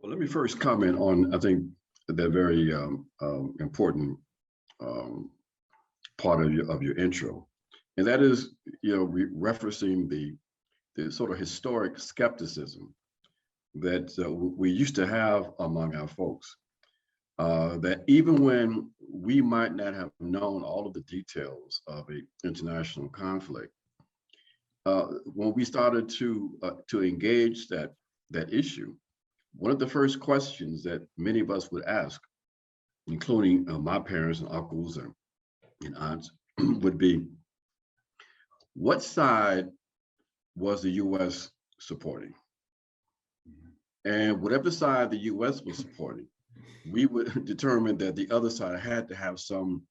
Well, let me first comment on, I think, that very important um, part of your intro, and that is, referencing the sort of historic skepticism that we used to have among our folks. That even when we might not have known all of the details of an international conflict, when we started to engage that issue, one of the first questions that many of us would ask, including my parents and uncles and aunts, would be, what side was the U.S. supporting? And whatever side the U.S. was supporting, we would determine that the other side had to have some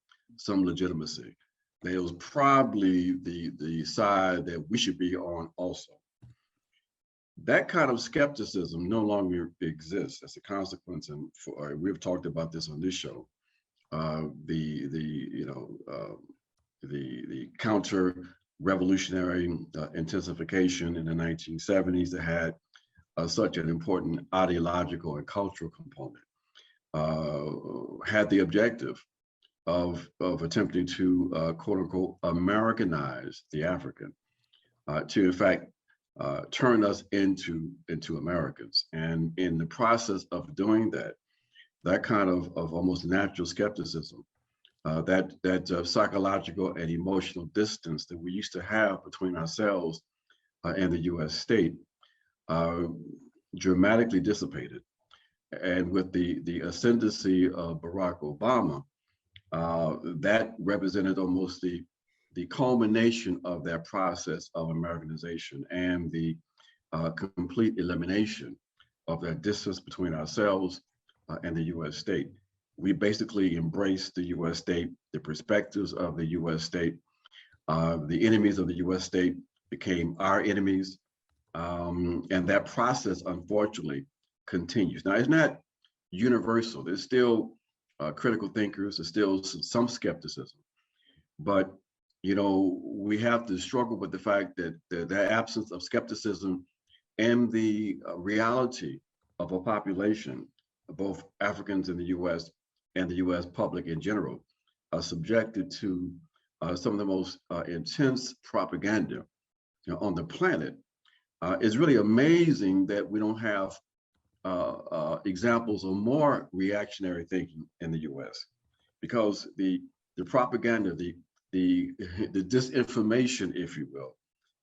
legitimacy. That it was probably the side that we should be on also. That kind of skepticism no longer exists as a consequence, and we've talked about this on this show. The counter-revolutionary intensification in the 1970s that had such an important ideological and cultural component had the objective of attempting to quote unquote Americanize the African, to in fact turn us into Americans. And in the process of doing that, that kind of almost natural skepticism, that psychological and emotional distance that we used to have between ourselves and the U.S. state, dramatically dissipated. And with the ascendancy of Barack Obama, that represented almost the culmination of that process of Americanization and the complete elimination of that distance between ourselves and the U.S. state. We basically embraced the U.S. state, the perspectives of the U.S. state. The enemies of the U.S. state became our enemies. And that process, unfortunately, continues. Now, it's not universal. There's still critical thinkers, there's still some skepticism. But, we have to struggle with the fact that the absence of skepticism and the reality of a population, both Africans in the U.S. and the U.S. public in general, are subjected to some of the most intense propaganda on the planet. It's really amazing that we don't have examples of more reactionary thinking in the U.S. because the propaganda, the disinformation, if you will,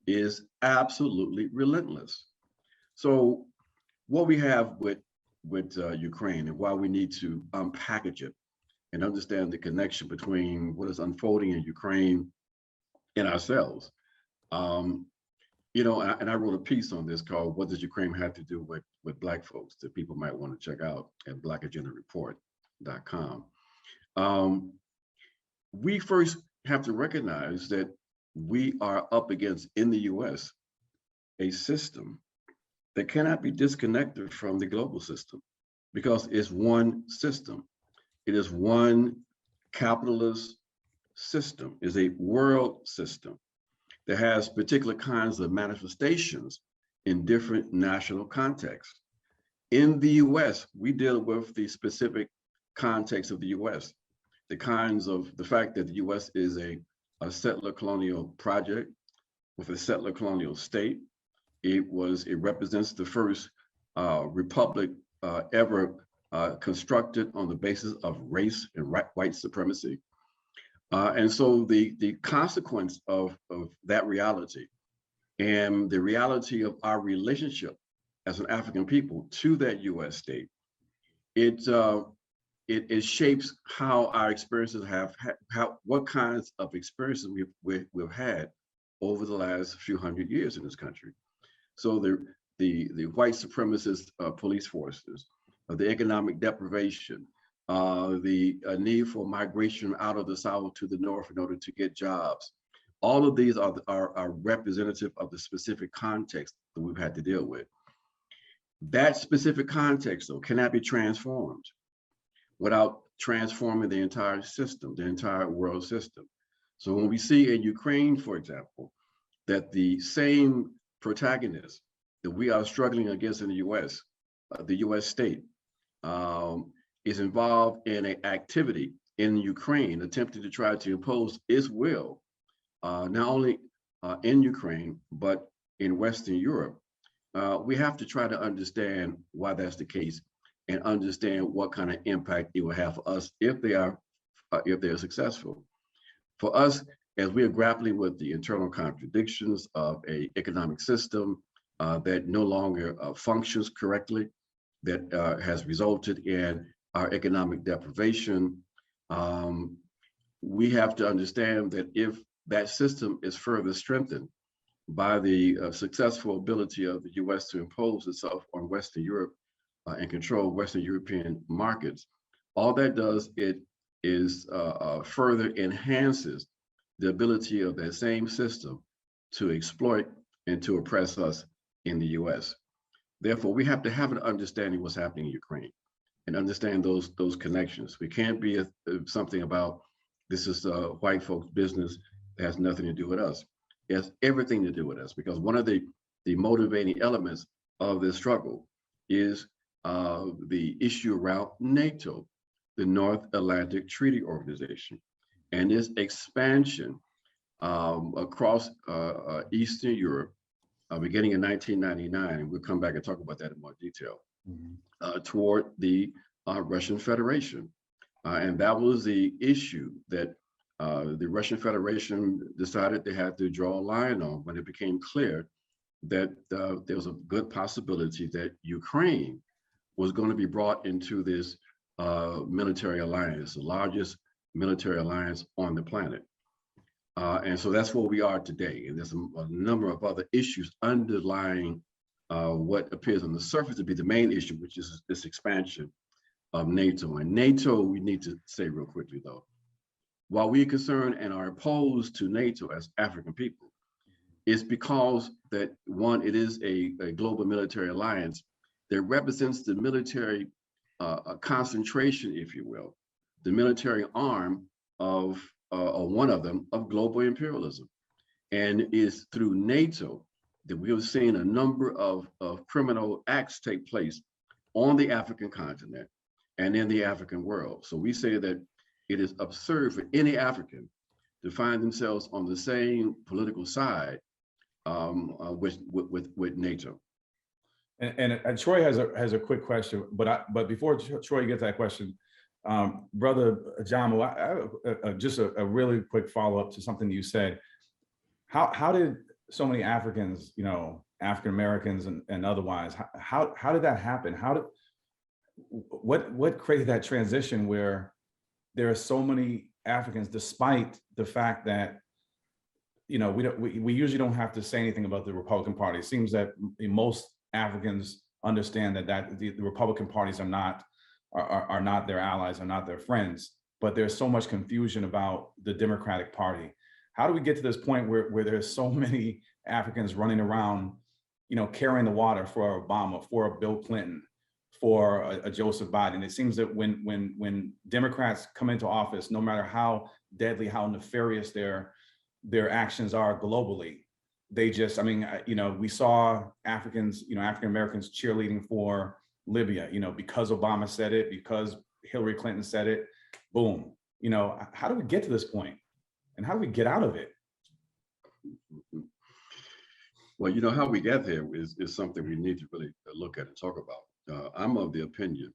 is absolutely relentless. So what we have with Ukraine and why we need to unpackage it and understand the connection between what is unfolding in Ukraine and ourselves. And I wrote a piece on this called "What Does Ukraine Have to Do with Black Folks?" that people might want to check out at blackagendareport.com. We first have to recognize that we are up against, in the U.S., a system that cannot be disconnected from the global system because it's one system. It is one capitalist system, is a world system that has particular kinds of manifestations in different national contexts. In the US, we deal with the specific context of the US, the fact that the US is a settler colonial project with a settler colonial state. It represents the first republic ever constructed on the basis of race and white supremacy. And so the consequence of that reality and the reality of our relationship as an African people to that U.S. state, it shapes how our experiences what kinds of experiences we've had over the last few hundred years in this country. So the white supremacist police forces, the economic deprivation, the need for migration out of the South to the North in order to get jobs. All of these are representative of the specific context that we've had to deal with. That specific context, though, cannot be transformed without transforming the entire system, the entire world system. So when we see in Ukraine, for example, that the same protagonists that we are struggling against in the US the U.S. state, is involved in an activity in Ukraine, attempting to try to impose its will, not only in Ukraine, but in Western Europe, we have to try to understand why that's the case and understand what kind of impact it will have for us if they're successful. For us, as we are grappling with the internal contradictions of an economic system that no longer functions correctly, that has resulted in our economic deprivation, we have to understand that if that system is further strengthened by the successful ability of the U.S. to impose itself on Western Europe and control Western European markets, all that does is further enhances the ability of that same system to exploit and to oppress us in the U.S. Therefore, we have to have an understanding of what's happening in Ukraine and understand those connections. We can't be something about this is white folks' business that has nothing to do with us. It has everything to do with us, because one of the motivating elements of this struggle is the issue around NATO, the North Atlantic Treaty Organization, and its expansion across Eastern Europe, beginning in 1999, and we'll come back and talk about that in more detail, toward the Russian Federation. And that was the issue that the Russian Federation decided they had to draw a line on when it became clear that there was a good possibility that Ukraine was going to be brought into this military alliance, the largest military alliance on the planet. And so that's where we are today. And there's a number of other issues underlying what appears on the surface to be the main issue, which is this expansion of NATO. And NATO, we need to say real quickly though, while we're concerned and are opposed to NATO as African people, it's because that, one, it is a global military alliance that represents the military concentration, if you will, the military arm of, or one of them, of global imperialism. And it's through NATO that we have seen a number of criminal acts take place on the African continent and in the African world. So we say that it is absurd for any African to find themselves on the same political side with NATO. And Troy has a quick question, but before Troy gets that question, Brother Ajamu, just a really quick follow up to something you said. How did so many Africans, African Americans and otherwise, how did that happen? What created that transition where there are so many Africans, despite the fact that we usually don't have to say anything about the Republican Party. It seems that most Africans understand that the Republican parties are not their allies, are not their friends, but there's so much confusion about the Democratic Party. How do we get to this point where there's so many Africans running around, carrying the water for Obama, for a Bill Clinton, for a Joseph Biden? It seems that when Democrats come into office, no matter how deadly, how nefarious their actions are globally, they just, we saw African Americans cheerleading for Libya, because Obama said it, because Hillary Clinton said it, boom. How do we get to this point? And how do we get out of it? Well, how we get there is something we need to really look at and talk about. I'm of the opinion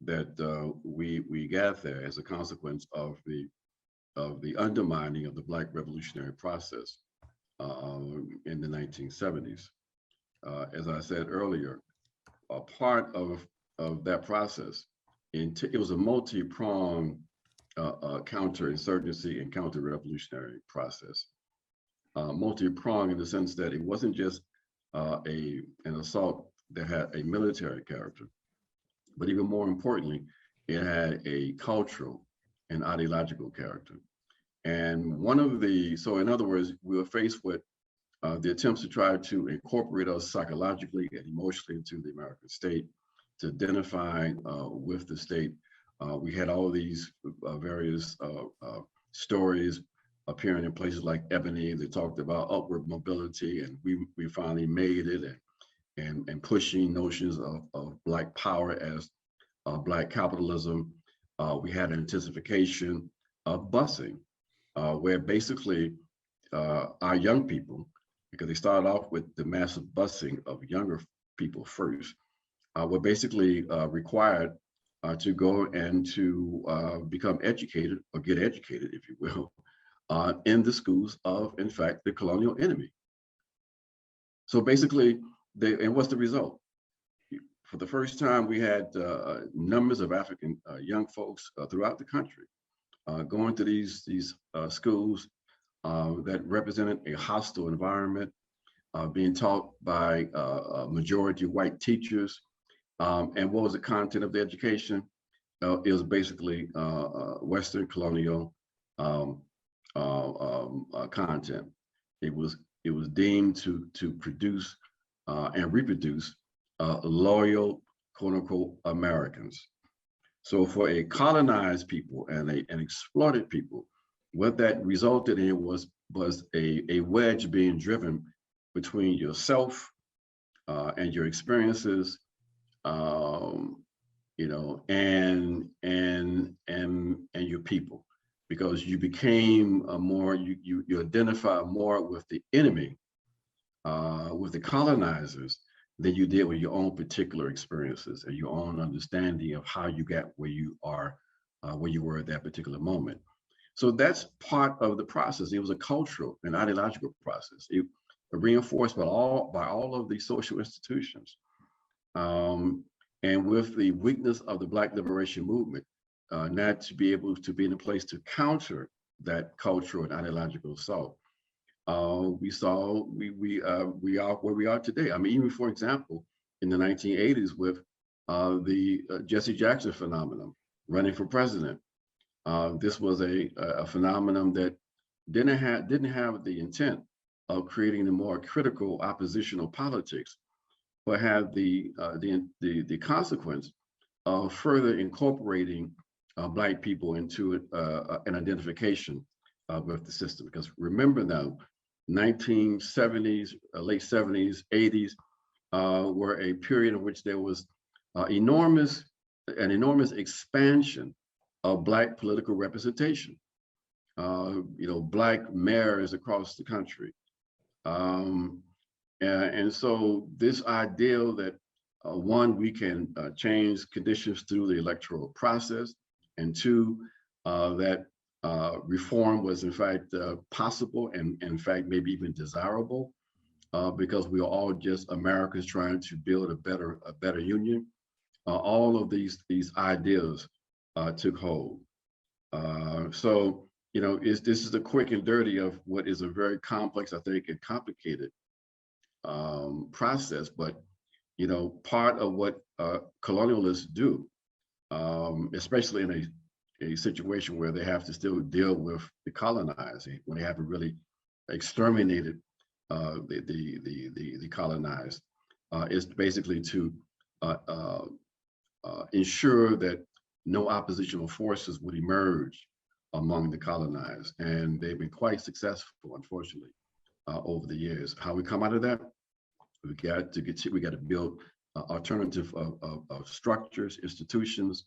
that we got there as a consequence of the undermining of the Black revolutionary process in the 1970s. As I said earlier, a part of that process, it was a multi-pronged counterinsurgency and counter-revolutionary process. Multi-pronged in the sense that it wasn't just an assault that had a military character, but even more importantly, it had a cultural and ideological character. And so in other words, we were faced with the attempts to try to incorporate us psychologically and emotionally into the American state, to identify with the state. We had all of these various stories appearing in places like Ebony that talked about upward mobility, and we finally made it. and pushing notions of Black power as Black capitalism. We had an intensification of busing, where basically our young people, because they started off with the massive busing of younger people first, were basically required to go and to become educated or get educated, if you will, in the schools of, in fact, the colonial enemy. So basically, and what's the result? For the first time, we had numbers of African young folks throughout the country going to these schools that represented a hostile environment, being taught by majority white teachers. And what was the content of the education? It was basically Western colonial content. It was deemed to produce and reproduce loyal, quote unquote, Americans. So for a colonized people and an exploited people, what that resulted in was a wedge being driven between yourself and your experiences, you know, and your people, because you became you identify more with the enemy, with the colonizers, than you did with your own particular experiences and your own understanding of how you got where you are, where you were at that particular moment. So that's part of the process. It was a cultural and ideological process. It reinforced by all of the social institutions. And with the weakness of the Black liberation movement, not to be able to be in a place to counter that cultural and ideological assault, we are where we are today. I mean, even for example, in the 1980s with the Jesse Jackson phenomenon, running for president. This was a phenomenon that didn't have the intent of creating a more critical oppositional politics, but had the consequence of further incorporating Black people into an identification with the system. Because remember now, 1970s, late 70s, 80s were a period in which there was an enormous expansion of Black political representation. You know, Black mayors across the country. And so this ideal that one, we can change conditions through the electoral process, and two, that reform was in fact possible and in fact maybe even desirable, because we are all just Americans trying to build a better union. All of these ideas took hold. So, you know, this is the quick and dirty of what is a very complex, I think, and complicated process. But, you know, part of what colonialists do, especially in a situation where they have to still deal with the colonized, when they haven't really exterminated the colonized, is basically to ensure that no oppositional forces would emerge among the colonized. And they've been quite successful, unfortunately, over the years. How we come out of that? We got to build alternative of structures, institutions.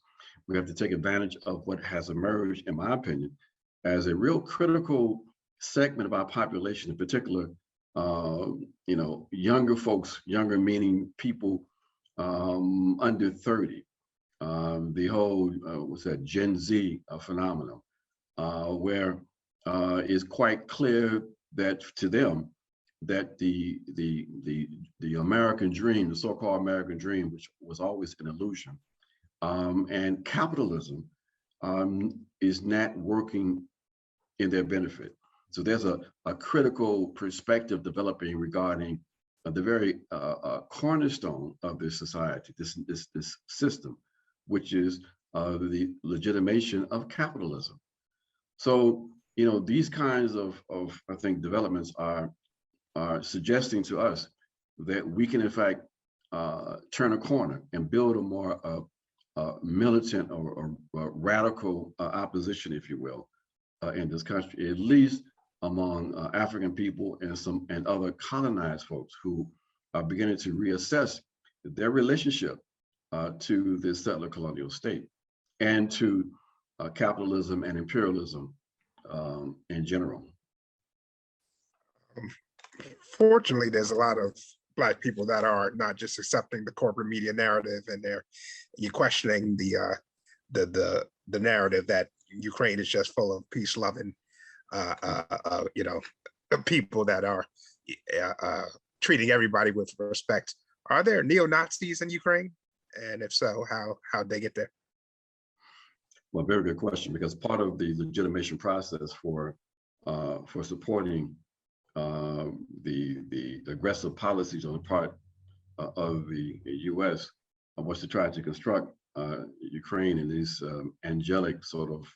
We have to take advantage of what has emerged, in my opinion, as a real critical segment of our population, in particular, you know, younger folks, younger meaning people under 30. The whole, what's that, Gen Z phenomenon, where it's quite clear that to them, that the American dream, the so-called American dream, which was always an illusion, and capitalism is not working in their benefit. So there's a critical perspective developing regarding the very cornerstone of this society, this system, which is the legitimation of capitalism. So, you know, these kinds of I think developments are suggesting to us that we can in fact turn a corner and build a more militant or radical opposition, if you will, in this country, at least among African people and other colonized folks who are beginning to reassess their relationship to the settler colonial state and to capitalism and imperialism in general. Fortunately, there's a lot of Black people that are not just accepting the corporate media narrative, and you're questioning the narrative that Ukraine is just full of peace-loving, people that are treating everybody with respect. Are there neo-Nazis in Ukraine? And if so, how'd they get there? Well, very good question, because part of the legitimation process for supporting the aggressive policies on the part of the U.S. was to try to construct Ukraine in these angelic sort of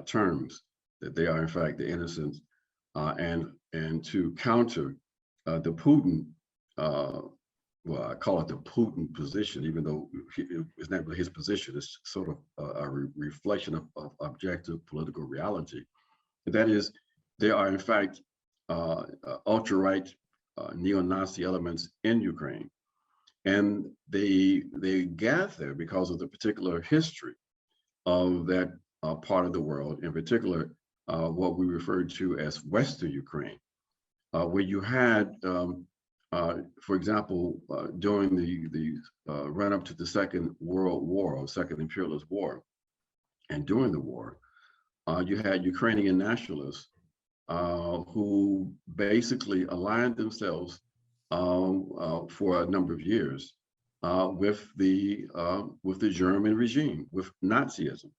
terms, that they are in fact the innocents, and to counter the Putin, well, I call it the Putin position, even though it's not really his position. It's sort of a reflection of objective political reality. That is, there are in fact ultra-right neo-Nazi elements in Ukraine, and they gather because of the particular history of that part of the world, in particular what we refer to as Western Ukraine, where you had, for example, during the run-up to the Second World War, or Second Imperialist War, and during the war, you had Ukrainian nationalists who basically aligned themselves for a number of years with the German regime, with Nazism.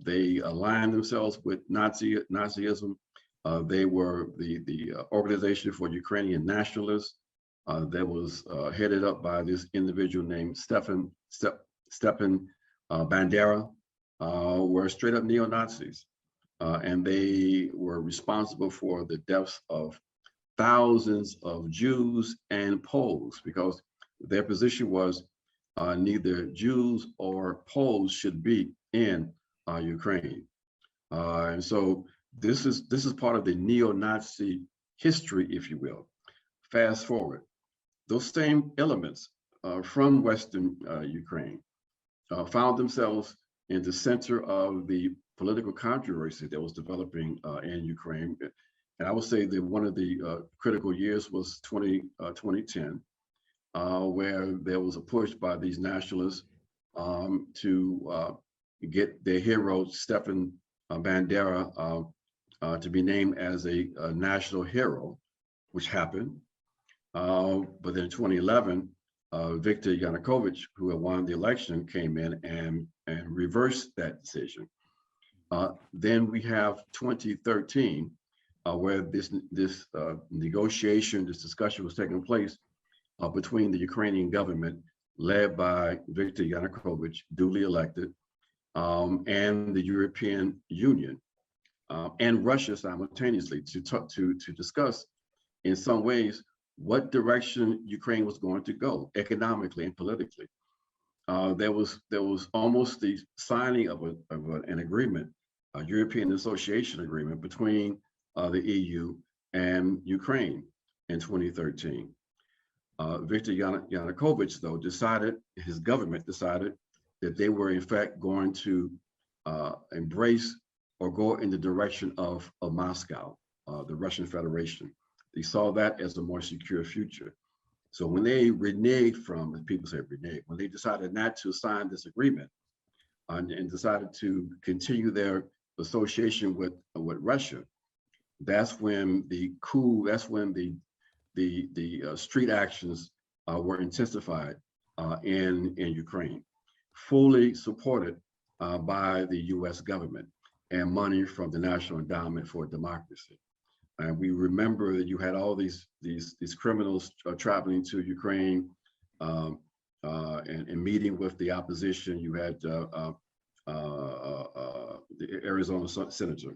They aligned themselves with Nazism. They were the Organization for Ukrainian Nationalists that was headed up by this individual named Stepan Bandera, were straight up neo-Nazis. And they were responsible for the deaths of thousands of Jews and Poles, because their position was neither Jews or Poles should be in Ukraine. And so this is part of the neo-Nazi history, if you will. Fast forward, those same elements from Western Ukraine found themselves in the center of the political controversy that was developing in Ukraine. And I would say that one of the critical years was 2010, where there was a push by these nationalists to get their hero, Stepan Bandera, to be named as a national hero, which happened. But then in 2011, Viktor Yanukovych, who had won the election, came in and reversed that decision. Then we have 2013, where this negotiation, this discussion was taking place between the Ukrainian government, led by Viktor Yanukovych, duly elected, and the European Union, and Russia simultaneously, to discuss, in some ways, what direction Ukraine was going to go economically and politically. There was almost the signing of an agreement, a European Association agreement between the EU and Ukraine in 2013. Viktor Yanukovych, though, his government decided that they were in fact going to embrace or go in the direction of Moscow, the Russian Federation. They saw that as a more secure future. So when they reneged from, as people say reneged, when they decided not to sign this agreement and decided to continue their association with Russia, that's when the coup, that's when the street actions were intensified in Ukraine, fully supported by the US government and money from the National Endowment for Democracy. And we remember that you had all these criminals traveling to Ukraine and meeting with the opposition. You had the Arizona senator,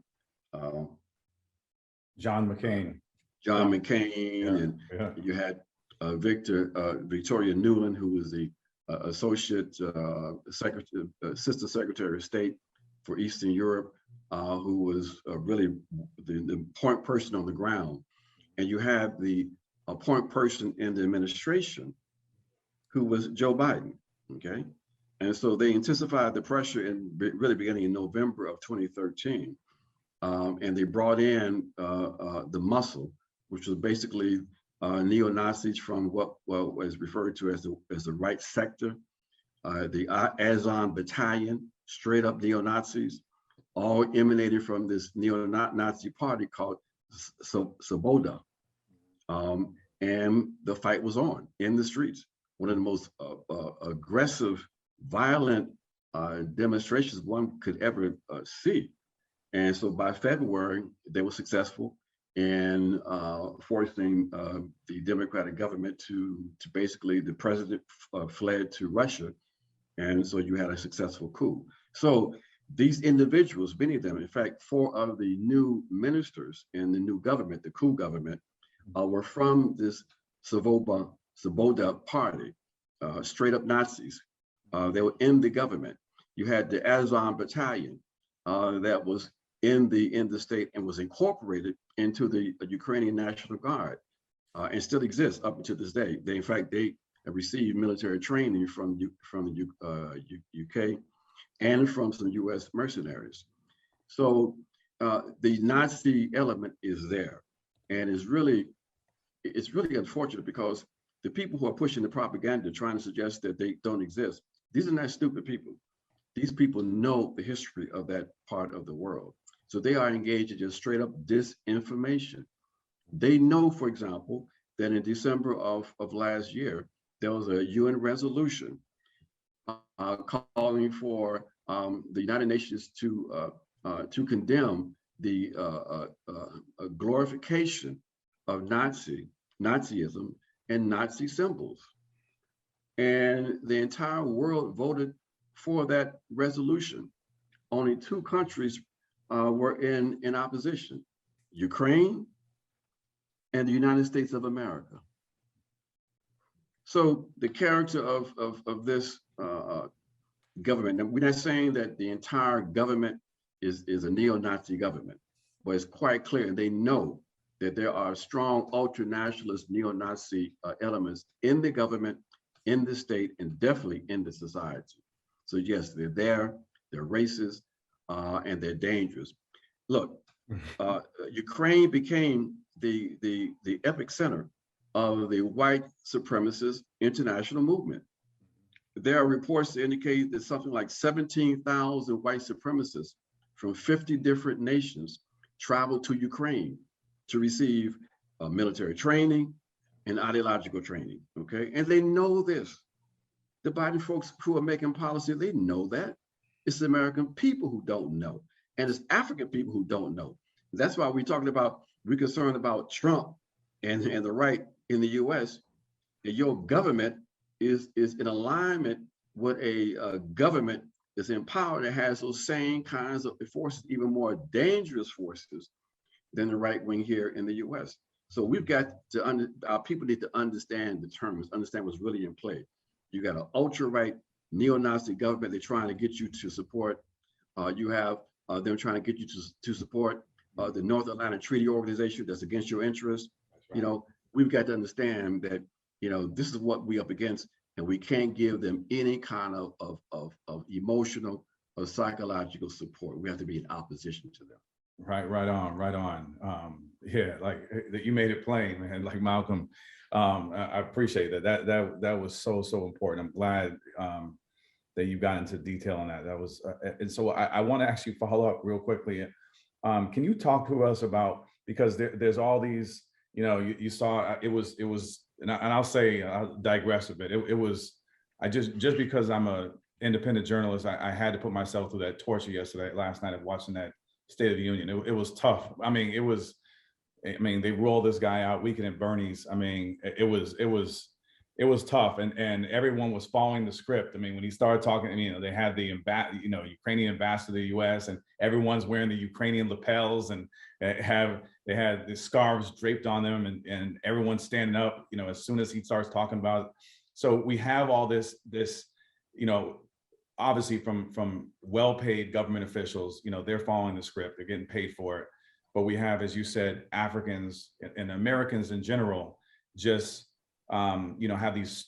John McCain. John McCain, and you had Victoria Nuland, who was the associate assistant secretary of state for Eastern Europe, who was really the point person on the ground. And you had the a point person in the administration who was Joe Biden, okay? And so they intensified the pressure really beginning in November of 2013. And they brought in the muscle, which was basically neo-Nazis from what was referred to as the right sector, the Azan battalion, straight up neo-Nazis, all emanated from this neo-Nazi party called Svoboda. And the fight was on in the streets. One of the most aggressive, violent demonstrations one could ever see. And so by February, they were successful in forcing the Democratic government to basically, the president fled to Russia. And so you had a successful coup. So these individuals, many of them, in fact, 4 of the new ministers in the new government, the coup government, were from this Svoboda party, straight up Nazis. They were in the government. You had the Azan battalion that was in the state and was incorporated into the Ukrainian National Guard and still exists up to this day. They, in fact, they have received military training from the UK and from some US mercenaries. So the Nazi element is there, and it's really unfortunate because the people who are pushing the propaganda, trying to suggest that they don't exist, these are not stupid people. These people know the history of that part of the world. So they are engaged in just straight up disinformation. They know, for example, that in December of last year, there was a UN resolution calling for the United Nations to condemn the glorification of Nazism and Nazi symbols. And the entire world voted for that resolution. Only 2 countries were in opposition: Ukraine and the United States of America. So the character of this government, and we're not saying that the entire government is a neo-Nazi government, but it's quite clear, and they know that there are strong ultra-nationalist neo-Nazi elements in the government, in the state, and definitely in the society. So yes, they're there, they're racist, and they're dangerous. Look, Ukraine became the epicenter of the white supremacist international movement. There are reports that indicate that something like 17,000 white supremacists from 50 different nations traveled to Ukraine to receive military training and ideological training, okay? And they know this. The Biden folks who are making policy, they know that. It's the American people who don't know. And it's African people who don't know. That's why we're concerned about Trump and the right in the US. And your government is in alignment with a government that's empowered that has those same kinds of forces, even more dangerous forces than the right wing here in the US. So we've got to, our people need to understand the terms, understand what's really in play. You got an ultra-right neo-Nazi government they're trying to get you to support. You have them trying to get you to support the North Atlantic Treaty Organization that's against your interests. Right. You know, we've got to understand that, you know, this is what we're up against, and we can't give them any kind of emotional or psychological support. We have to be in opposition to them. Right on. Yeah, like you made it plain, man. Like Malcolm, I appreciate that. That was so important. I'm glad that you got into detail on that. That was, and so I want to actually follow up real quickly. Can you talk to us about, because there's all these, you know, you saw it was, and I'll say, I'll digress a bit. It was, I just because I'm a independent journalist, I had to put myself through that torture last night of watching that State of the Union. It was tough. I mean, they rolled this guy out weekend at Bernie's. I mean, it was tough, and everyone was following the script. I mean, when he started talking, you know, they had the Ukrainian ambassador to the U.S. and everyone's wearing the Ukrainian lapels, and they had the scarves draped on them, and everyone's standing up, you know, as soon as he starts talking about it. So we have all this, you know, obviously from well-paid government officials, you know, they're following the script, they're getting paid for it. But we have, as you said, Africans and Americans in general, just have these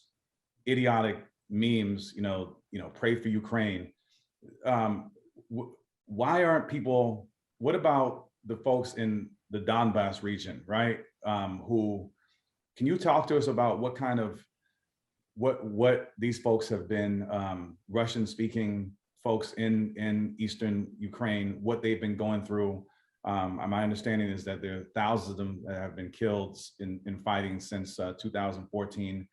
idiotic memes, pray for Ukraine. Why aren't people, what about the folks in the Donbass region, right? Can you talk to us about what kind of, what these folks have been, Russian speaking folks in Eastern Ukraine, what they've been going through? My understanding is that there are thousands of them that have been killed in fighting since 2014.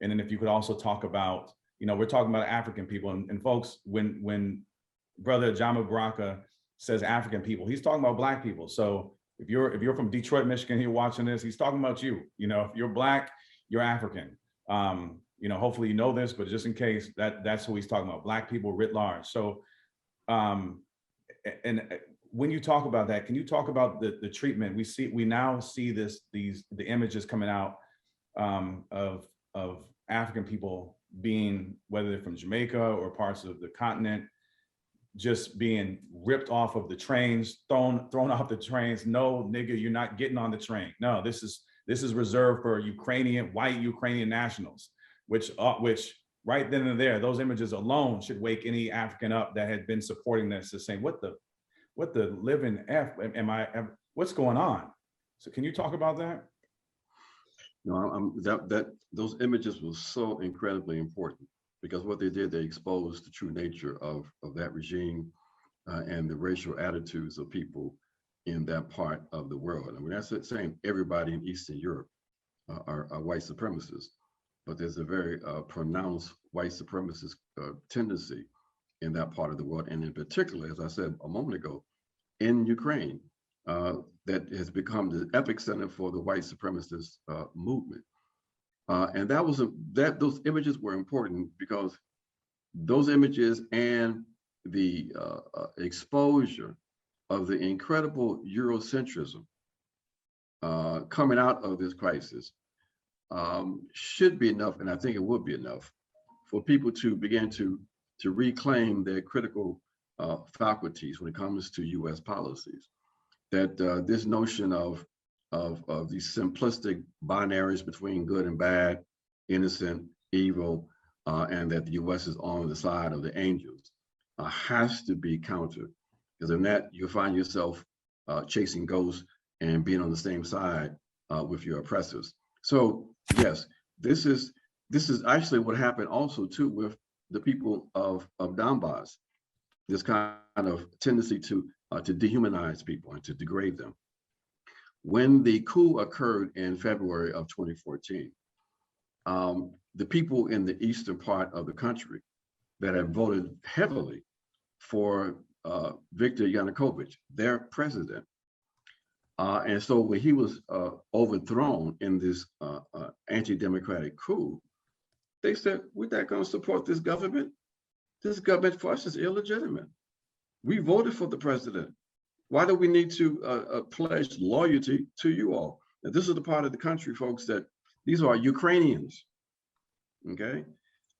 And then if you could also talk about, we're talking about African people, and folks, when Brother Ajamu Baraka says African people, he's talking about Black people. So if you're from Detroit, Michigan, you're watching this, he's talking about you. If you're Black, you're African. Hopefully you know this, but just in case, that's who he's talking about, Black people writ large. So, and when you talk about that, can you talk about the treatment? We now see the images coming out of African people being, whether they're from Jamaica or parts of the continent, just being ripped off of the trains, thrown off the trains. No, nigga, you're not getting on the train. No, this is reserved for white Ukrainian nationals, which right then and there, those images alone should wake any African up that had been supporting this, to say, what the living F what's going on? So can you talk about that? No, those images were so incredibly important, because what they did, they exposed the true nature of that regime and the racial attitudes of people in that part of the world. I mean, that's not saying everybody in Eastern Europe are white supremacists, but there's a very pronounced white supremacist tendency in that part of the world, and in particular, as I said a moment ago, in Ukraine, that has become the epicenter for the white supremacist movement. And those images were important, because those images and the exposure of the incredible Eurocentrism coming out of this crisis should be enough, and I think it would be enough, for people to begin to reclaim their critical faculties when it comes to U.S. policies. That this notion of these simplistic binaries between good and bad, innocent, evil, and that the U.S. is on the side of the angels has to be countered, because in that you find yourself chasing ghosts and being on the same side with your oppressors. So yes, this is actually what happened also too with the people of Donbass. This kind of tendency to dehumanize people and to degrade them. When the coup occurred in February of 2014, the people in the eastern part of the country that had voted heavily for Viktor Yanukovych, their president, and so when he was overthrown in this anti-democratic coup, they said, we're not going to support this government. This government for us is illegitimate. We voted for the president. Why do we need to pledge loyalty to you all? Now, this is the part of the country, folks, that these are Ukrainians, okay?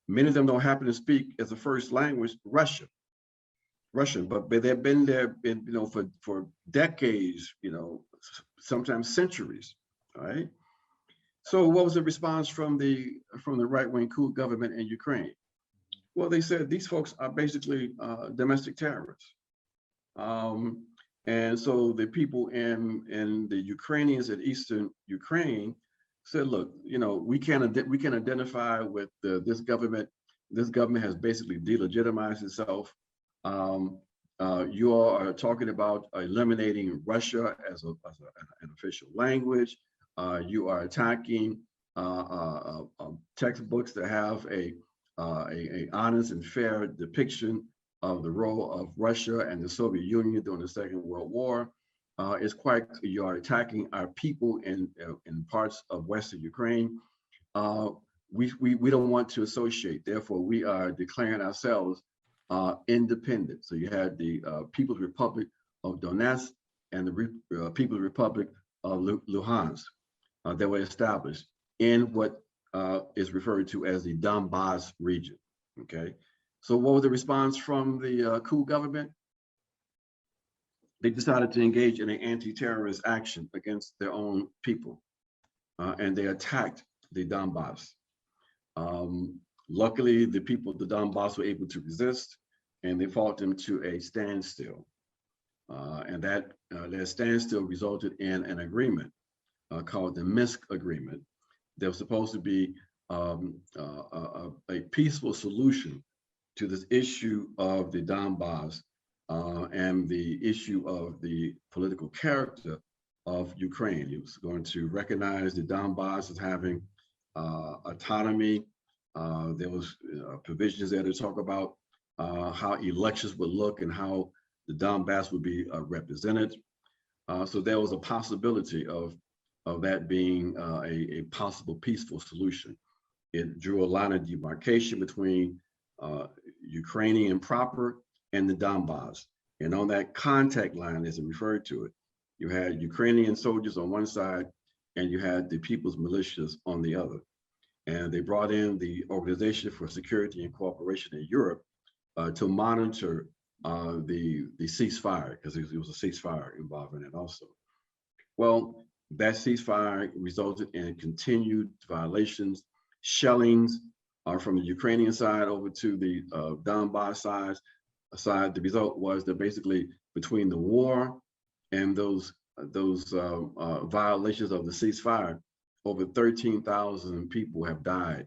Many of them don't happen to speak as a first language Russian, but they've been there, for decades, sometimes centuries, all right? So what was the response from the right-wing coup government in Ukraine? Well, they said these folks are basically domestic terrorists. And so the people in the Ukrainians in Eastern Ukraine said, look, we can identify with this government. This government has basically delegitimized itself. You all are talking about eliminating Russia as an official language. You are attacking textbooks that have a honest and fair depiction of the role of Russia and the Soviet Union during the Second World War. You are attacking our people in parts of Western Ukraine. We don't want to associate. Therefore, we are declaring ourselves independent. So you had the People's Republic of Donetsk and the People's Republic of Luhansk that were established in what is referred to as the Donbass region, okay? So what was the response from the coup government? They decided to engage in an anti-terrorist action against their own people. and they attacked the Donbass. Luckily, the people of the Donbass were able to resist, and they fought them to a standstill. And that standstill resulted in an agreement called the Minsk Agreement. There was supposed to be a peaceful solution to this issue of the Donbass and the issue of the political character of Ukraine. It was going to recognize the Donbass as having autonomy. There was provisions there to talk about how elections would look and how the Donbass would be represented. So there was a possibility of that being a possible peaceful solution. It drew a line of demarcation between Ukrainian proper and the Donbass. And on that contact line, as it referred to it, you had Ukrainian soldiers on one side and you had the people's militias on the other. And they brought in the Organization for Security and Cooperation in Europe to monitor the ceasefire, because there was a ceasefire involved in it also. Well, that ceasefire resulted in continued violations, shellings from the Ukrainian side over to the Donbass side. The result was that basically between the war and those violations of the ceasefire, over 13,000 people have died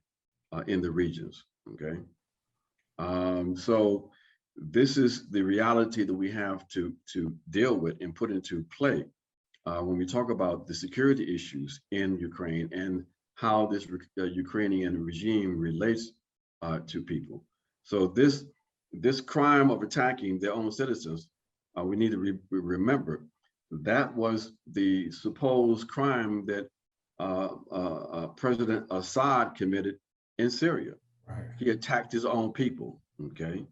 in the regions, okay? So this is the reality that we have to deal with and put into play when we talk about the security issues in Ukraine and how this Ukrainian regime relates to people. So this crime of attacking their own citizens, we need to remember that was the supposed crime that President Assad committed in Syria. Right. He attacked his own people, okay?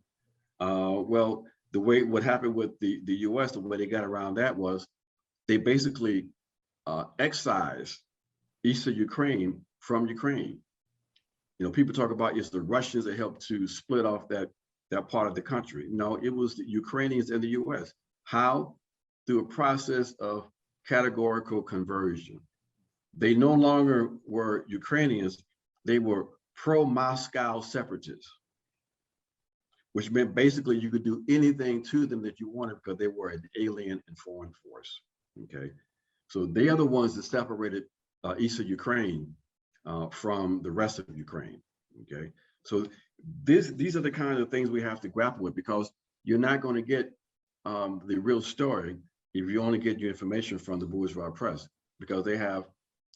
Well, what happened with the US, the way they got around that was they basically excised Eastern Ukraine from Ukraine. You know, people talk about it's the Russians that helped to split off that part of the country. No, it was the Ukrainians and the US. How? Through a process of categorical conversion. They no longer were Ukrainians, they were pro-Moscow separatists, which meant basically you could do anything to them that you wanted because they were an alien and foreign force, okay? So they are the ones that separated Eastern Ukraine from the rest of Ukraine, okay? So these are the kind of things we have to grapple with, because you're not going to get the real story if you only get your information from the bourgeois press, because they have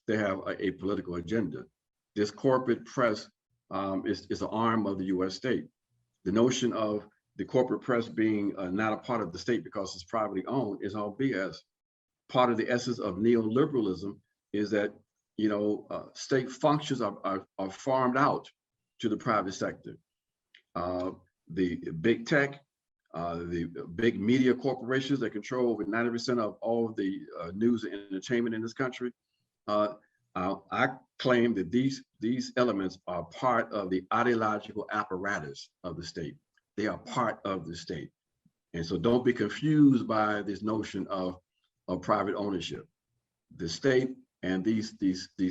a political agenda. This corporate press is an arm of the US state. The notion of the corporate press being not a part of the state because it's privately owned is all BS. Part of the essence of neoliberalism is that, you know, state functions are farmed out to the private sector. The big tech, the big media corporations that control over 90% of all of the news and entertainment in this country, I claim that these elements are part of the ideological apparatus of the state. They are part of the state. And so don't be confused by this notion of private ownership. The state and these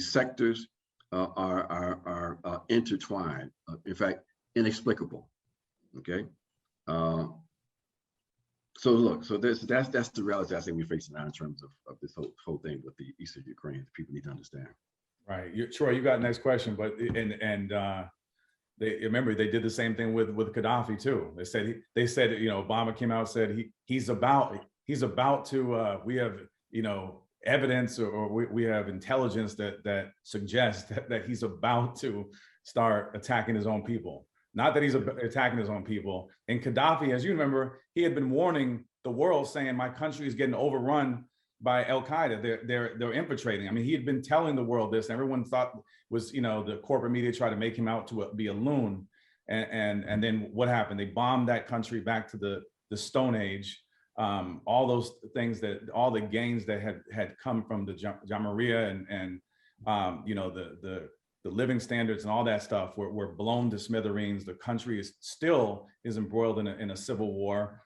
sectors are intertwined, in fact, inexplicable, okay? So look, so that's the reality I think we're facing now in terms of this whole thing with the Eastern Ukraine that people need to understand. Right, Troy, you got the next question, but they remember they did the same thing with Gaddafi too. They said you know, Obama came out and said he's about to we have, you know, evidence or we have intelligence that suggests that he's about to start attacking his own people. Not that he's attacking his own people. And Gaddafi, as you remember, he had been warning the world, saying my country is getting overrun by Al Qaeda. They're infiltrating. I mean, he had been telling the world this. Everyone thought was, you know, the corporate media tried to make him out to be a loon. And then what happened? They bombed that country back to the Stone Age. All those things all the gains that had come from the Jamahiriya and you know, the living standards and all that stuff were blown to smithereens. The country is still embroiled in a civil war.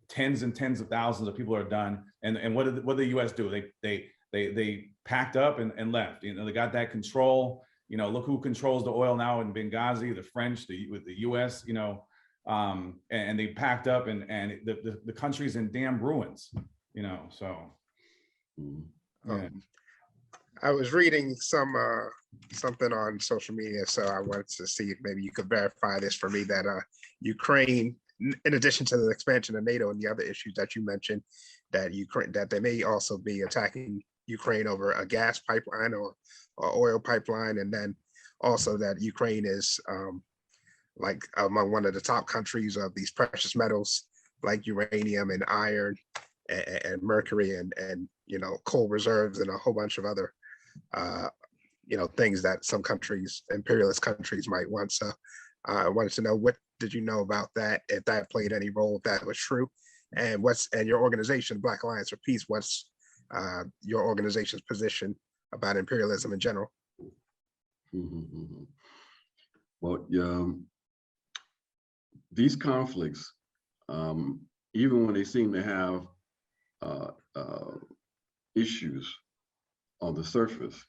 Tens and tens of thousands of people are done. And what did the US do? They They packed up and left. You know, they got that control. You know, look who controls the oil now in Benghazi, the French, with the US, you know, and they packed up and the country's in damn ruins, you know, so. Yeah. I was reading something on social media, so I wanted to see if maybe you could verify this for me, that Ukraine, in addition to the expansion of NATO and the other issues that you mentioned, that they may also be attacking Ukraine over a gas pipeline or oil pipeline, and then also that Ukraine is like among one of the top countries of these precious metals like uranium and iron and mercury and you know, coal reserves and a whole bunch of other you know, things that some countries, imperialist countries, might want. So I wanted to know, what did you know about that, if that played any role, if that was true, and your organization, Black Alliance for Peace, what's your organization's position about imperialism in general? Well, these conflicts, even when they seem to have issues on the surface,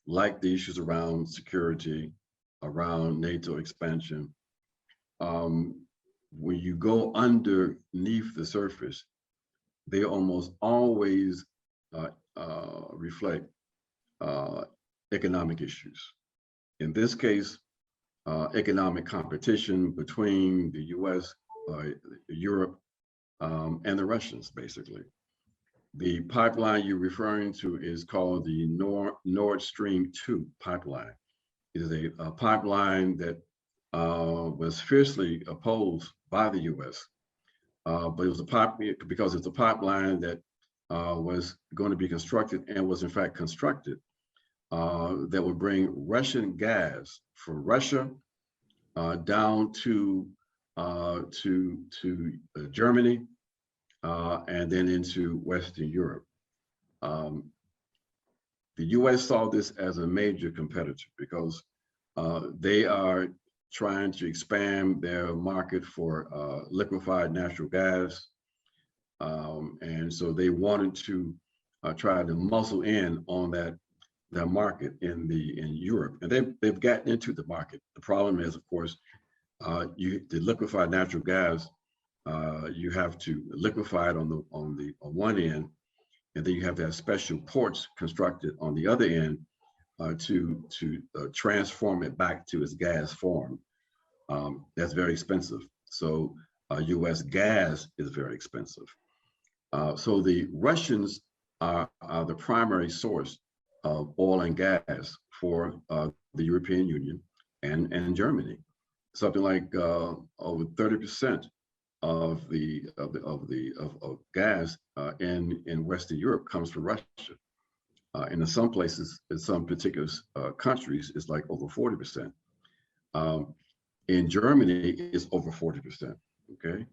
like the issues around security, around NATO expansion, when you go underneath the surface, they almost always reflect economic issues. In this case, economic competition between the US, Europe, and the Russians, basically. The pipeline you're referring to is called the Nord Stream 2 pipeline. It is a pipeline that was fiercely opposed by the US, but it was because it's a pipeline that was going to be constructed and was in fact constructed that would bring Russian gas from Russia down to Germany, and then into Western Europe. The US saw this as a major competitor because they are trying to expand their market for liquefied natural gas. And so they wanted to try to muscle in on that market in Europe. And they've gotten into the market. The problem is, of course, the liquefied natural gas, you have to liquefy it on one end, and then you have to have special ports constructed on the other end to transform it back to its gas form. That's very expensive. So US gas is very expensive. So the Russians are the primary source of oil and gas for the European Union and Germany. Something like over 30% of gas in Western Europe comes from Russia. And in some places, in some particular countries, it's like over 40%. In Germany, it's over 40%. Okay,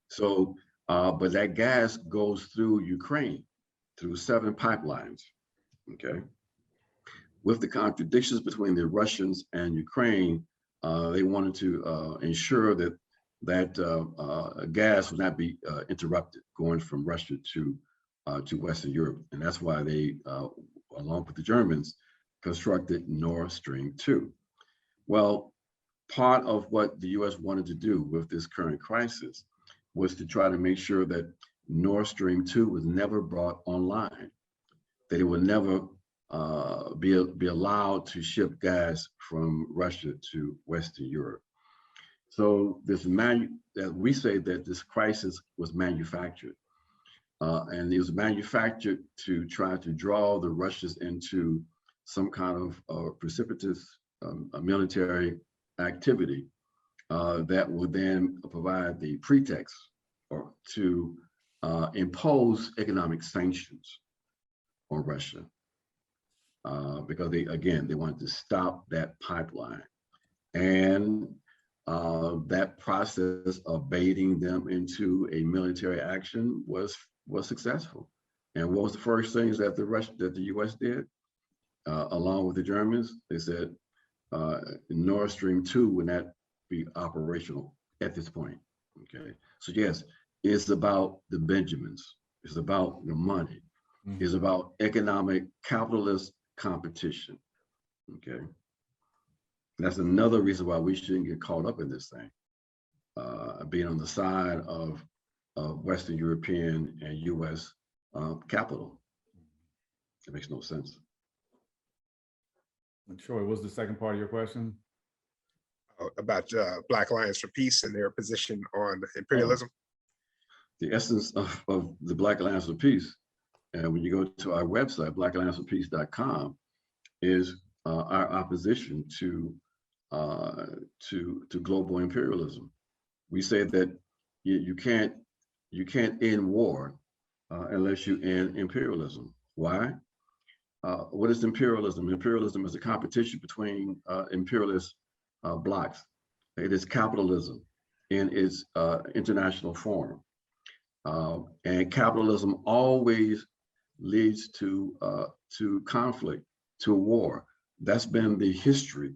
so but that gas goes through Ukraine through 7 pipelines. Okay, with the contradictions between the Russians and Ukraine, they wanted to ensure that gas would not be interrupted going from Russia to Western Europe, and that's why they, along with the Germans, constructed Nord Stream 2. Well, part of what the US wanted to do with this current crisis was to try to make sure that Nord Stream 2 was never brought online, that it would never be allowed to ship gas from Russia to Western Europe. So that we say that this crisis was manufactured, and it was manufactured to try to draw the Russians into some kind of precipitous military activity that would then provide the pretext to impose economic sanctions on Russia, because they wanted to stop that pipeline, and that process of baiting them into a military action was successful. And what was the first things that the US did, along with the Germans? They said Nord Stream 2 would not be operational at this point. Okay, so yes, it's about the Benjamins. It's about the money. is about economic capitalist competition. Okay. That's another reason why we shouldn't get caught up in this thing, being on the side of Western European and US capital. It makes no sense. Troy, what's the second part of your question? About Black Alliance for Peace and their position on imperialism. The essence of the Black Alliance for Peace, and when you go to our website, blackallianceforpeace.com, is our opposition to global imperialism. We say that you can't end war unless you end imperialism. Why? What is imperialism? Imperialism is a competition between imperialist blocs. It is capitalism in its international form. And capitalism always leads to conflict, to war. That's been the history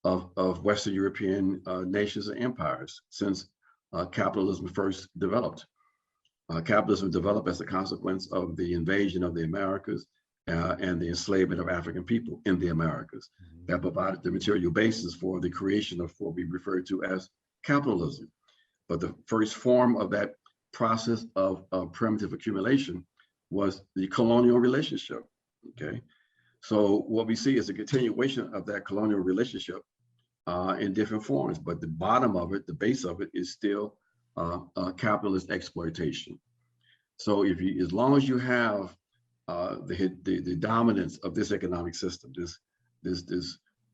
of Western European nations and empires since capitalism first developed. Capitalism developed as a consequence of the invasion of the Americas and the enslavement of African people in the Americas. That provided the material basis for the creation of what we refer to as capitalism. But the first form of that process of primitive accumulation was the colonial relationship, okay? So what we see is a continuation of that colonial relationship in different forms, but the bottom of it, the base of it, is still capitalist exploitation. So if you, as long as you have the dominance of this economic system,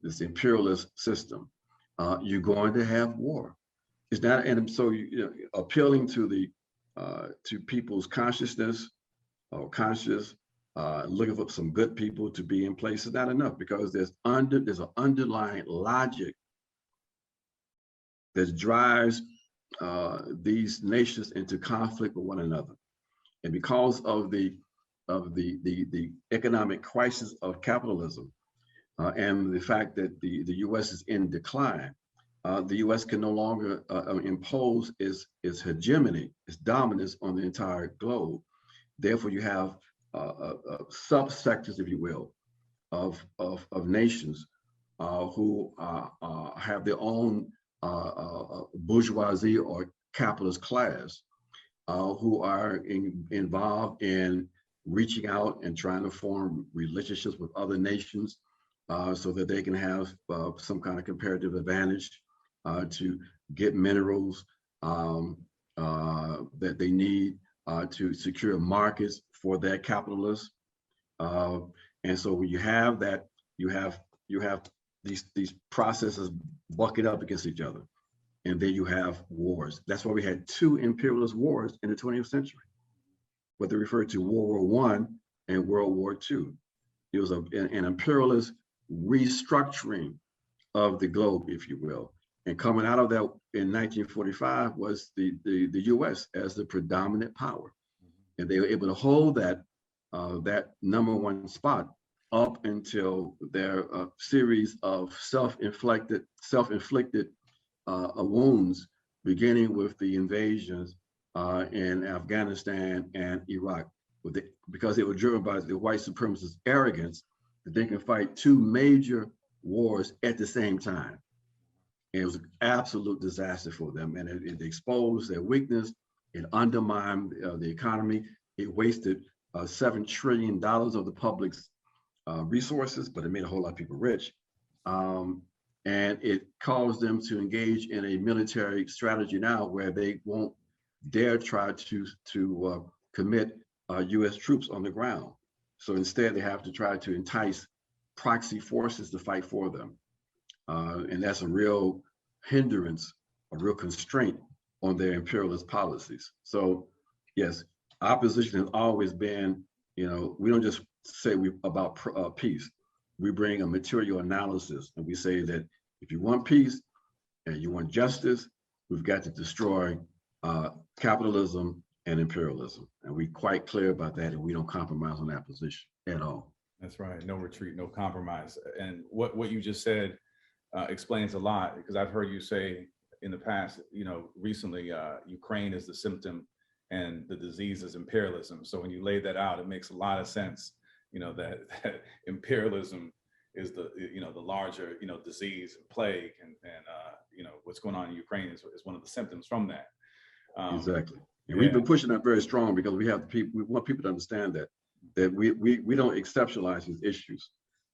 this imperialist system, you're going to have war. It's not, and so appealing to the to people's consciousness or conscious, looking for some good people to be in place is not enough, because there's an underlying logic that drives these nations into conflict with one another. And because of the economic crisis of capitalism and the fact that the US is in decline, the US can no longer impose its hegemony, its dominance on the entire globe. Therefore, you have subsectors, if you will, of nations who have their own bourgeoisie or capitalist class, who are involved in reaching out and trying to form relationships with other nations so that they can have some kind of comparative advantage to get minerals that they need to secure markets for their capitalists. And so when you have that, you have these processes bucking up against each other. And then you have wars. That's why we had two imperialist wars in the 20th century, what they refer to World War I and World War II. It was an imperialist restructuring of the globe, if you will. And coming out of that in 1945 was the US as the predominant power. And they were able to hold that #1 spot up until their series of self-inflicted wounds, beginning with the invasions in Afghanistan and Iraq, because they were driven by the white supremacist arrogance that they can fight two major wars at the same time. And it was an absolute disaster for them, and it exposed their weakness. It undermined the economy. It wasted $7 trillion of the public's resources, but it made a whole lot of people rich. And it caused them to engage in a military strategy now where they won't dare try to commit US troops on the ground. So instead, they have to try to entice proxy forces to fight for them. And that's a real hindrance, a real constraint on their imperialist policies. So yes, our position has always been, we don't just say about peace. We bring a material analysis, and we say that if you want peace and you want justice, we've got to destroy capitalism and imperialism. And we're quite clear about that, and we don't compromise on that position at all. That's right. No retreat, no compromise. And what you just said explains a lot, because I've heard you say in the past, recently, Ukraine is the symptom and the disease is imperialism. So when you lay that out, it makes a lot of sense, that imperialism is the larger disease and plague, and what's going on in Ukraine is one of the symptoms from that. Exactly. And we've been pushing that very strong because we want people to understand that we don't exceptionalize these issues.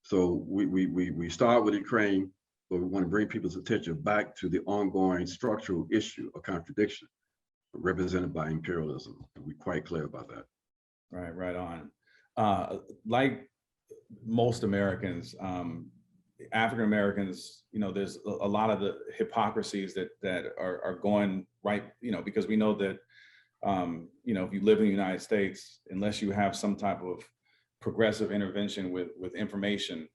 So we start with Ukraine, but we want to bring people's attention back to the ongoing structural issue of contradiction represented by imperialism. And we're quite clear about that. Right on. Like most Americans, African Americans, there's a lot of the hypocrisies that are going right, because we know that, if you live in the United States, unless you have some type of progressive intervention with information,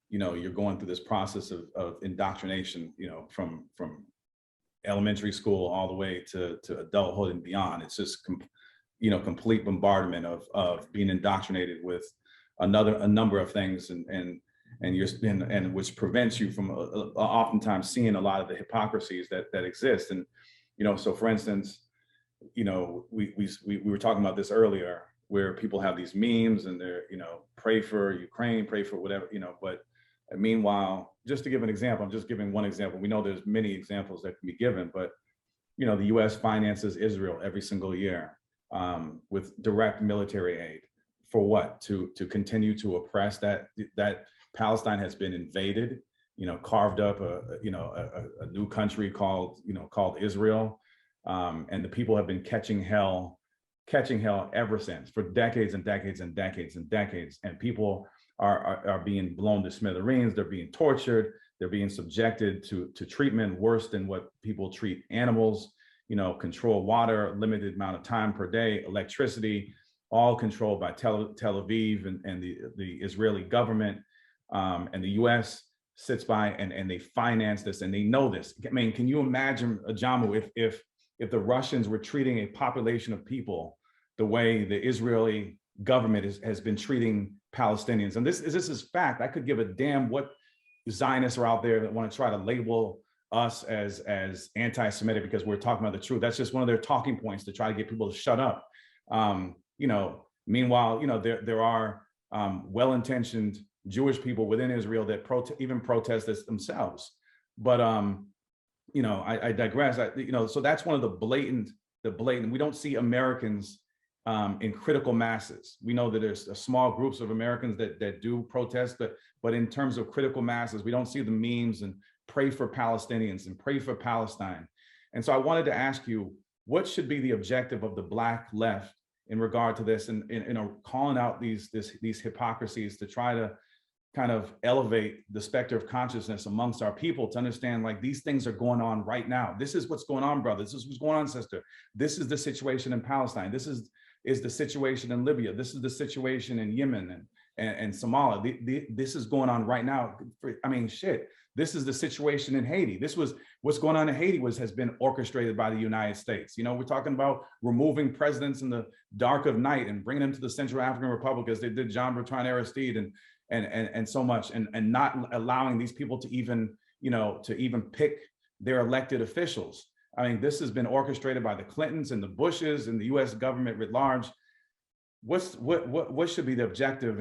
you're going through this process of indoctrination, from elementary school all the way to adulthood and beyond. It's just complete bombardment of being indoctrinated with a number of things, and which prevents you from oftentimes seeing a lot of the hypocrisies that exist. And so for instance, we were talking about this earlier, where people have these memes and they're pray for Ukraine, pray for whatever, but meanwhile, just to give an example, I'm just giving one example. We know there's many examples that can be given, but the U.S. finances Israel every single year with direct military aid. For what? To continue to oppress that Palestine has been invaded, carved up a new country called Israel, and the people have been catching hell ever since, for decades and decades and decades and decades. And people are being blown to smithereens. They're being tortured. They're being subjected to treatment worse than what people treat animals. Control water, limited amount of time per day, electricity, all controlled by Tel Aviv and the Israeli government, and the U.S. sits by and they finance this, and they know this. I mean, can you imagine, Ajamu, if the Russians were treating a population of people the way the Israeli government has been treating Palestinians? And this is fact. I could give a damn what Zionists are out there that want to try to label us as anti-Semitic because we're talking about the truth. That's just one of their talking points to try to get people to shut up. Meanwhile, there are well-intentioned Jewish people within Israel that even protest this themselves. But I digress. So that's one of the blatant. We don't see Americans in critical masses. We know that there's small groups of Americans that do protest, but in terms of critical masses, we don't see the memes and pray for Palestinians and pray for Palestine. And so I wanted to ask you, what should be the objective of the Black left in regard to this, and calling out these hypocrisies to try to kind of elevate the specter of consciousness amongst our people to understand, like, these things are going on right now. This is what's going on, brother. This is what's going on, sister. This is the situation in Palestine. This is the situation in Libya. This is the situation in Yemen and Somalia. This is going on right now. I mean, shit. This is the situation in Haiti. What's going on in Haiti has been orchestrated by the United States. We're talking about removing presidents in the dark of night and bringing them to the Central African Republic as they did John Bertrand Aristide and so much, and not allowing these people to even pick their elected officials. I mean, this has been orchestrated by the Clintons and the Bushes and the U.S. government writ large. What should be the objective